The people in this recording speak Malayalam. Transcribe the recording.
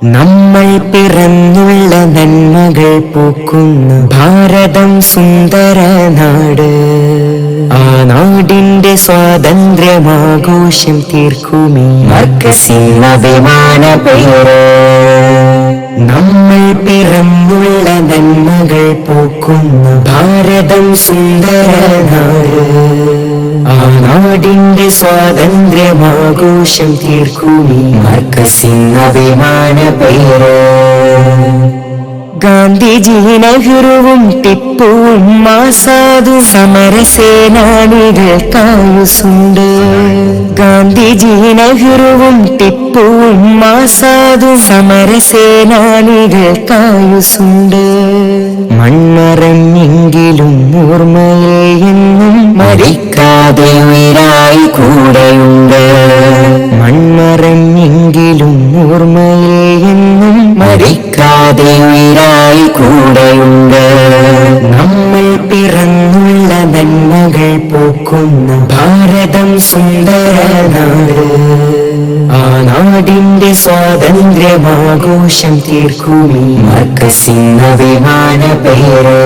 നമ്മൾ പിറന്നുള്ള നന്മകൾ പൂക്കുന്ന ഭാരതം സുന്ദര നാട്. ആ നാടിന്റെ സ്വാതന്ത്ര്യമാഘോഷം തീർക്കുമീ മർക്കസിൻ അഭിമാന പേര്. നമ്മൾ പിറന്നുള്ള നന്മകൾ പൂക്കുന്ന ഭാരതം സുന്ദര നാട്. ആ നാടിന്റെ സ്വാതന്ത്ര്യമാഘോഷം തീർക്കുമീ മർക്കസിൻ അഭിമാന പേര്. ഗാന്ധിജി, നെഹ്റുവും ടിപ്പുവും ആസാദും സമരസേനാനികൾക്കായുസുണ്ട്. ഗാന്ധിജി, നെഹ്റുവും ടിപ്പുവും ആസാദും സമരസേനാനികൾക്കായുസുണ്ട്. മൺമറഞ്ഞെങ്കിലും ഓർമ്മയെ എന്നും മരിക്കാതെ ഉയരായി കൂടെയുണ്ട്. മൺമറഞ്ഞെങ്കിലും ഓർമ്മയെ എന്നും മരിക്കാതെ ഉയരായി കൂടെയുണ്ട്. നമ്മൾ പിറന്നുള്ള നന്മകൾ പൂക്കുന്ന ഭാരതം സുന്ദര നാട്. ആ നാടിന്റെ സ്വാതന്ത്ര്യമാഘോഷം തീർക്കുമീ മർക്കസിൻ അഭിമാന പേര്.